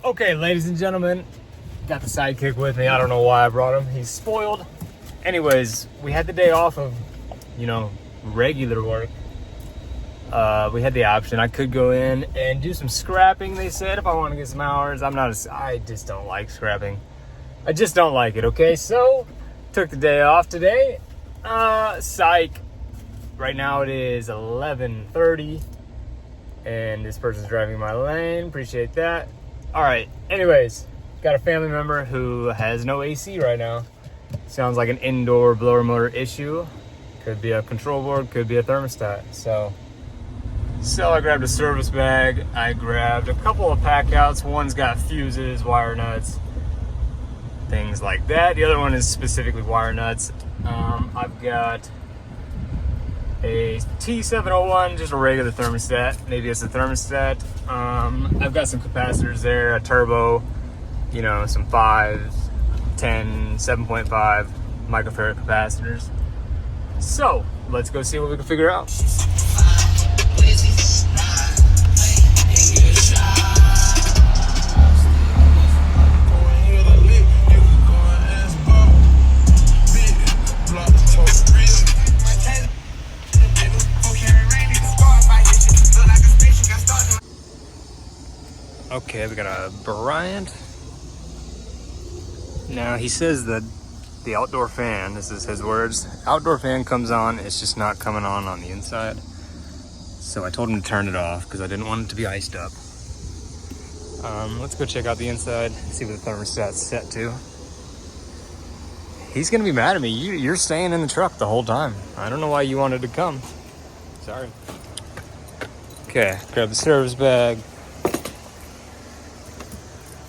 Okay, ladies and gentlemen, got the sidekick with me. I don't know why I brought him. He's spoiled. Anyways, we had the day off of, regular work. We had the option. I could go in and do some scrapping, they said, if I want to get some hours. I just don't like scrapping. I just don't like it, okay? So, took the day off today. Psych. Right now it is 11:30, and this person's driving my lane. Appreciate that. All right, anyways, got a family member who has no AC right now. Sounds like an indoor blower motor issue. Could be a control board, could be a thermostat. So I grabbed a service bag. I grabbed a couple of pack outs. One's got fuses, wire nuts, things like that. The other one is specifically wire nuts. I've got a T701, just a regular thermostat. Maybe it's a thermostat. I've got some capacitors there, a turbo, some 5, 10, 7.5 microfarad capacitors. So let's go see what we can figure out. Okay, we got a Bryant. Now he says that the outdoor fan, this is his words, outdoor fan comes on, it's just not coming on the inside. So I told him to turn it off because I didn't want it to be iced up. Let's go check out the inside, see what the thermostat's set to. He's gonna be mad at me. You're staying in the truck the whole time. I don't know why you wanted to come. Sorry. Okay, grab the service bag.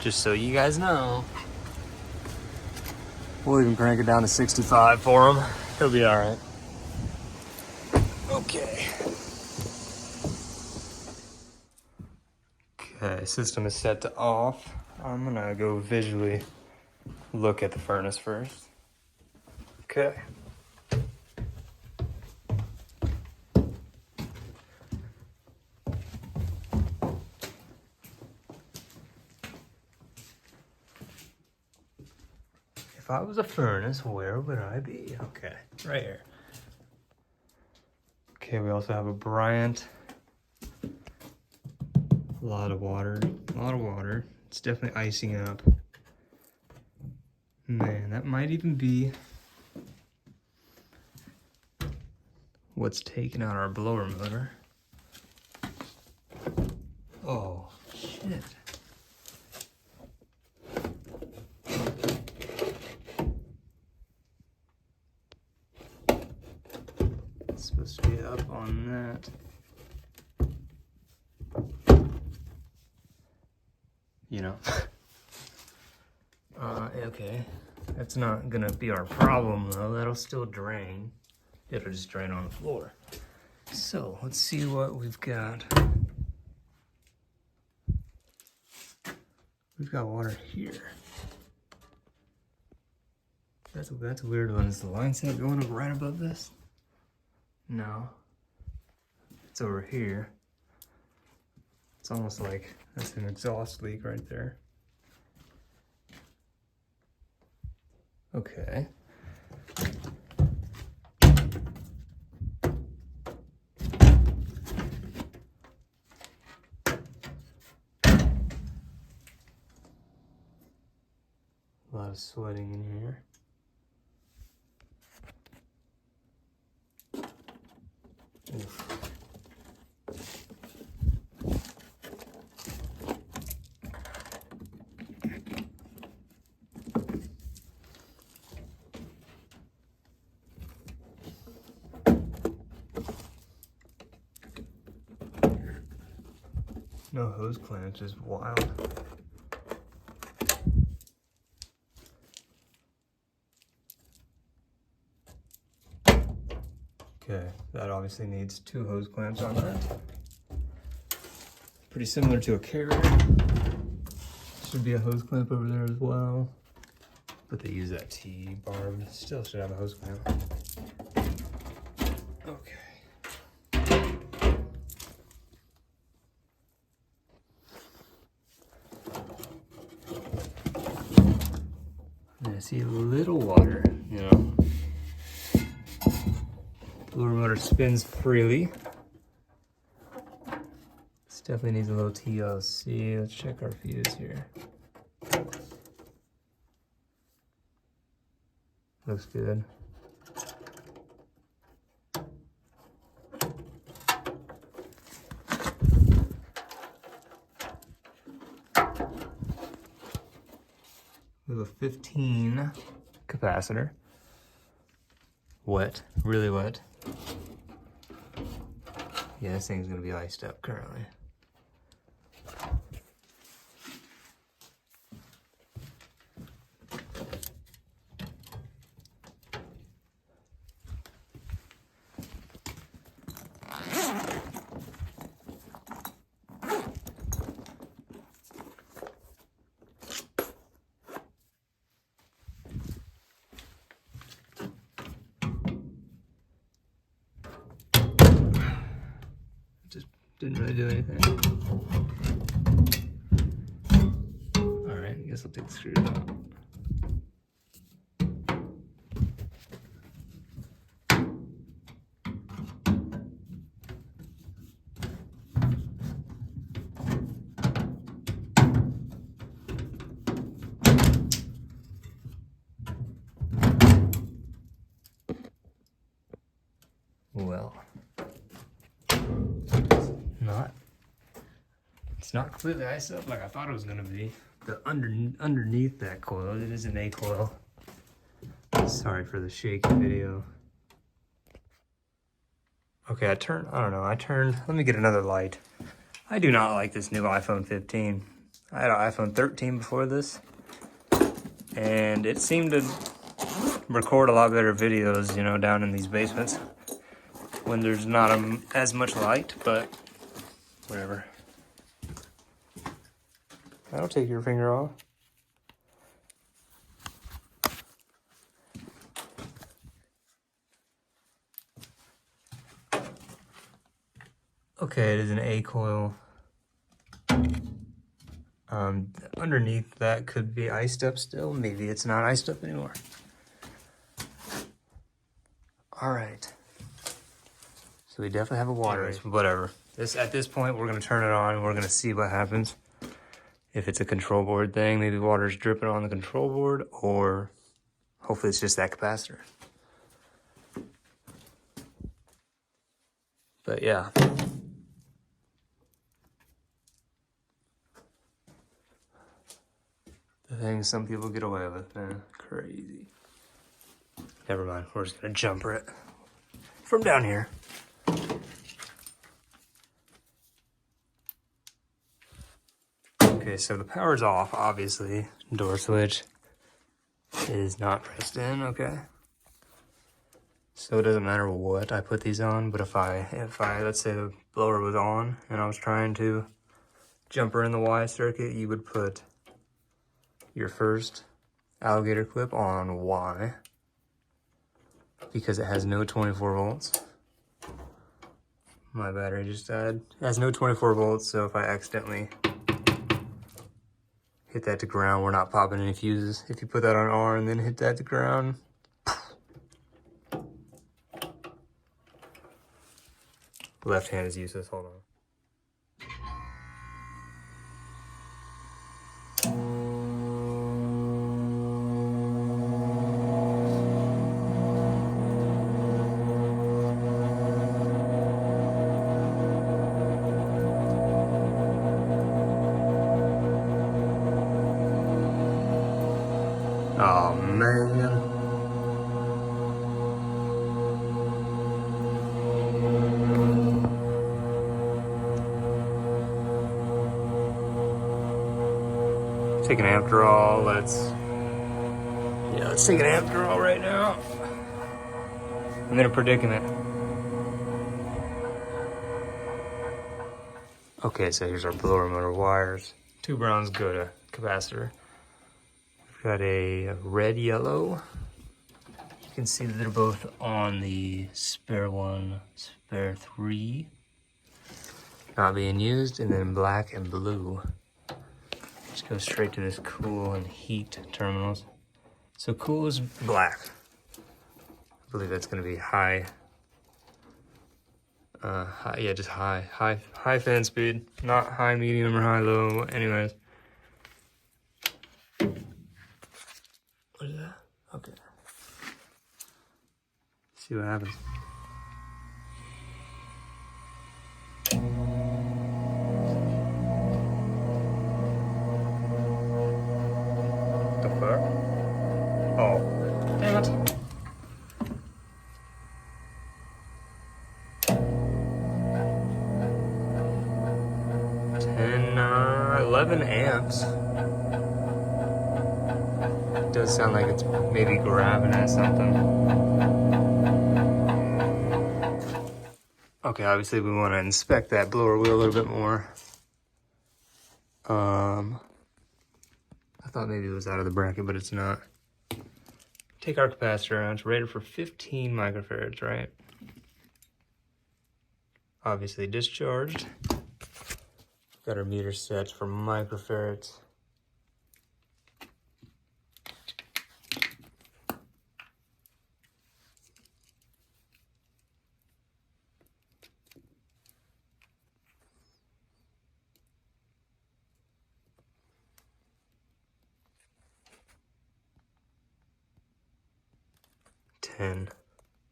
Just so you guys know, we'll even crank it down to 65 for him. He'll be all right. Okay. Okay, system is set to off. I'm gonna go visually look at the furnace first. Okay. If I was a furnace, where would I be? Okay, right here. Okay, we also have a Bryant. A lot of water. It's definitely icing up. Man, that might even be what's taking out our blower motor. Oh, shit. It's supposed to be up on that. Okay. That's not gonna be our problem though. That'll still drain. It'll just drain on the floor. So let's see what we've got. We've got water here. That's a weird one. Is the line set going up right above this? No. It's over here. It's almost like that's an exhaust leak right there. Okay. A lot of sweating in here. Oof. No hose clamps is wild. Okay, that obviously needs 2 hose clamps on that. Pretty similar to a carrier. Should be a hose clamp over there as well. But they use that T-barb. Still should have a hose clamp. Okay. see a little water, you know. Blower motor spins freely. This definitely needs a little TLC. Let's check our fuse here. Looks good. We have a 15 capacitor. Wet, really wet. Yeah, this thing's gonna be iced up currently. Just didn't really do anything. All right, I guess I'll take the screws out. Well, it's not completely iced up like I thought it was gonna be. The underneath that coil, it is an A coil. Sorry for the shaky video. Okay, I turned, let me get another light. I do not like this new iPhone 15. I had an iPhone 13 before this, and it seemed to record a lot better videos, you know, down in these basements when there's not as much light, but whatever. That'll take your finger off. Okay, it is an A coil. Underneath that could be iced up still. Maybe it's not iced up anymore. All right. So we definitely have a water ice, whatever. At this point, we're gonna turn it on and we're gonna see what happens. If it's a control board thing, maybe water's dripping on the control board, or hopefully it's just that capacitor. But yeah. The things some people get away with, man. Crazy. Never mind, we're just gonna jumper it from down here. Okay, so the power's off, obviously. Door switch is not pressed in, okay? So it doesn't matter what I put these on, but if I let's say the blower was on and I was trying to jumper in the Y circuit, you would put your first alligator clip on Y because it has no 24 volts. My battery just died. It has no 24 volts, so if I accidentally hit that to ground, we're not popping any fuses. If you put that on R and then hit that to ground, left hand is useless. Hold on. Oh man. Take an amp draw, let's take an amp draw right now. I'm in a predicament. Okay, so here's our blower motor wires. 2 browns go to capacitor. We've got a red yellow. You can see that they're both on the spare 1, spare 3. Not being used, and then black and blue. Just go straight to this cool and heat terminals. So cool is black. I believe that's gonna be high. Yeah, just high fan speed, not high, medium, or high, low. Anyways. What is that? Okay. See what happens. The fuck? Oh, damn it. 11 amps. It does sound like it's maybe grabbing at something. Okay, obviously we want to inspect that blower wheel a little bit more. I thought maybe it was out of the bracket, but it's not. Take our capacitor out. It's rated for 15 microfarads, right? Obviously discharged. Got our meter set for microfarads.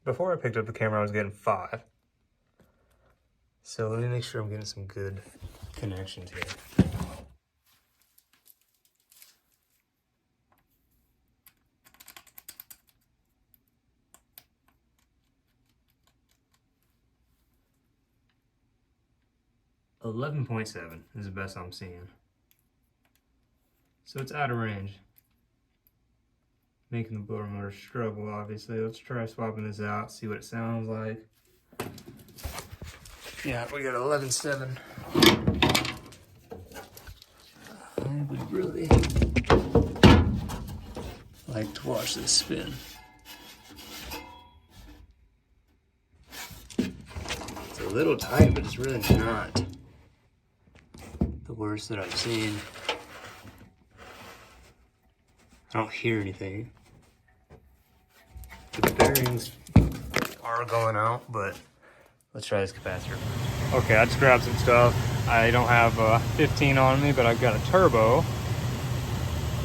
Before I picked up the camera, I was getting 5. So let me make sure I'm getting some good connections here. $11.7 is the best I'm seeing. So it's out of range. Making the blower motor struggle, obviously. Let's try swapping this out, see what it sounds like. Yeah, we got 11.7. I would really like to watch this spin. It's a little tight, but it's really not the worst that I've seen. I don't hear anything. The bearings are going out, but let's try this capacitor. Okay, I just grabbed some stuff. I don't have 15 on me, but I've got a turbo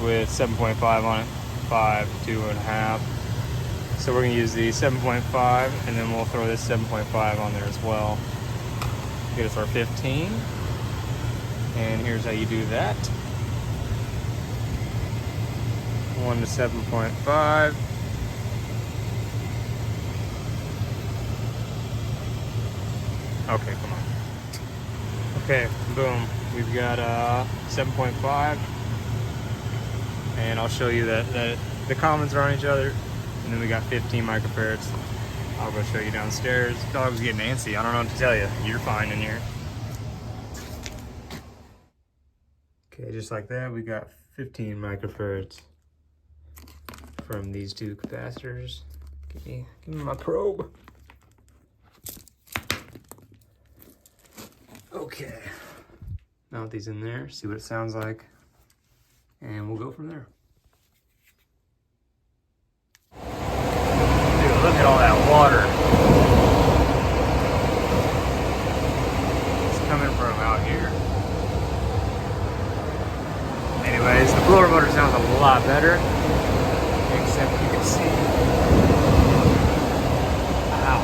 with 7.5 on it, 5, 2.5. So we're gonna use the 7.5, and then we'll throw this 7.5 on there as well. Get us our 15. And here's how you do that. 1 to 7.5. Okay, come on. Okay, boom. We've got 7.5, and I'll show you that the commons are on each other, and then we got 15 microfarads. I'll go show you downstairs. Dog's getting antsy. I don't know what to tell you. You're fine in here. Okay, just like that, we got 15 microfarads from these two capacitors. Give me my probe. Okay, mount these in there, see what it sounds like, and we'll go from there. Dude, look at all that water. It's coming from out here. Anyways, the blower motor sounds a lot better, except you can see. Ow.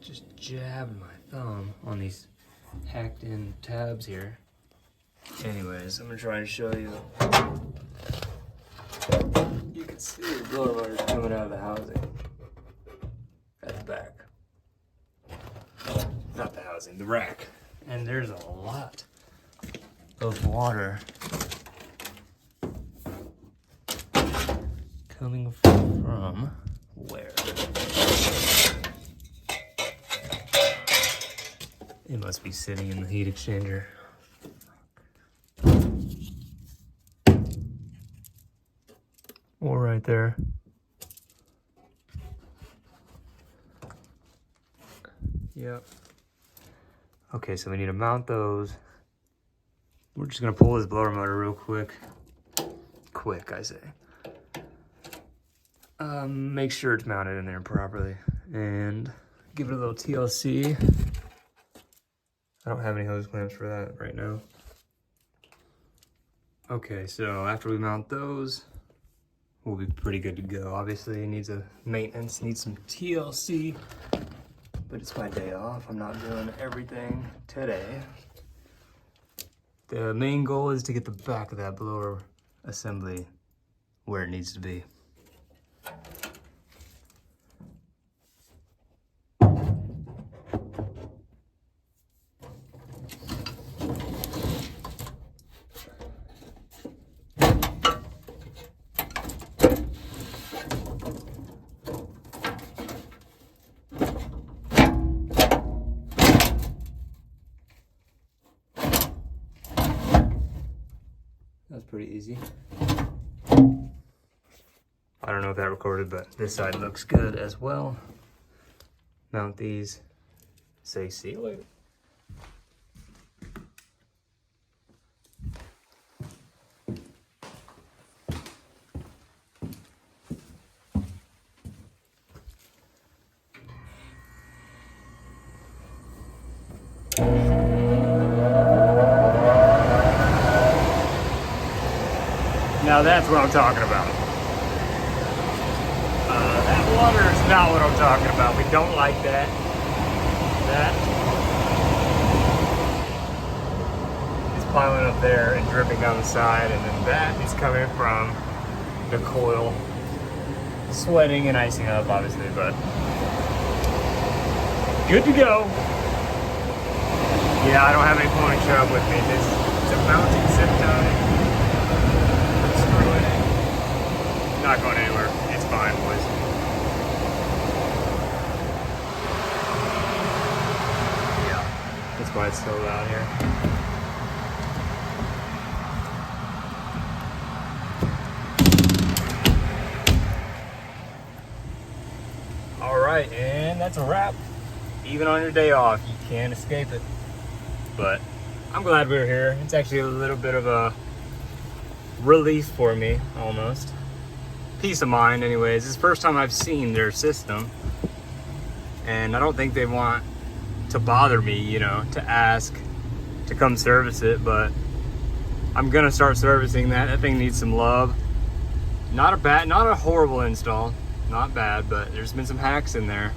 Just jabbed my thumb on these hacked in tabs here. Anyways, I'm gonna try and show you. You can see the blower motor's coming out of the housing at the back. Not the housing, the rack. And there's a lot of water coming from where? It must be sitting in the heat exchanger. Or right there. Yep. Okay, so we need to mount those. We're just gonna pull this blower motor real quick. Quick, I say. Make sure it's mounted in there properly and give it a little TLC. I don't have any hose clamps for that right now. Okay, so after we mount those, we'll be pretty good to go. Obviously, it needs a maintenance, needs some TLC, but it's my day off. I'm not doing everything today. The main goal is to get the back of that blower assembly where it needs to be. That's pretty easy. I don't know if that recorded, but this side looks good as well. Mount these. Say see you later. Now that's what I'm talking about. That water is not what I'm talking about. We don't like that. That is piling up there and dripping down the side, and then that is coming from the coil, sweating and icing up, obviously, but good to go. Yeah, I don't have any pulling shove with me. This is a mounting zip tie. Not going anywhere. It's fine, boys. Yeah, that's why it's so loud here. All right, and that's a wrap. Even on your day off, you can't escape it. But I'm glad we were here. It's actually a little bit of a relief for me, almost. Peace of mind, anyways. This is the first time I've seen their system, and I don't think they want to bother me, you know, to ask to come service it, but I'm gonna start servicing that. That thing needs some love. Not a horrible install, not bad, but there's been some hacks in there.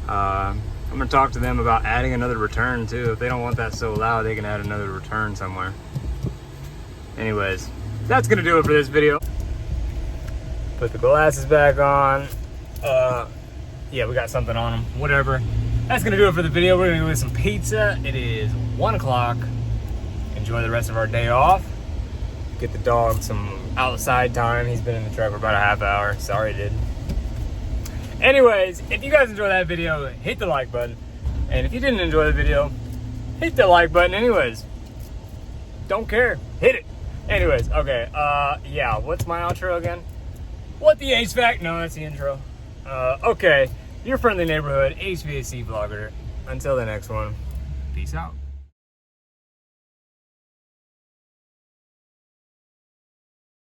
I'm gonna talk to them about adding another return too. If they don't want that so loud, they can add another return somewhere. Anyways, that's gonna do it for this video. Put the glasses back on. Yeah, we got something on them, whatever. That's gonna do it for the video. We're gonna go get some pizza. It is 1 o'clock. Enjoy the rest of our day off. Get the dog some outside time. He's been in the truck for about a half hour. Sorry, dude. Anyways, if you guys enjoyed that video, hit the like button. And if you didn't enjoy the video, hit the like button anyways. Don't care, hit it. Anyways, okay, yeah, what's my outro again? What the HVAC? No, that's the intro. Okay, your friendly neighborhood HVAC vlogger. Until the next one, peace out.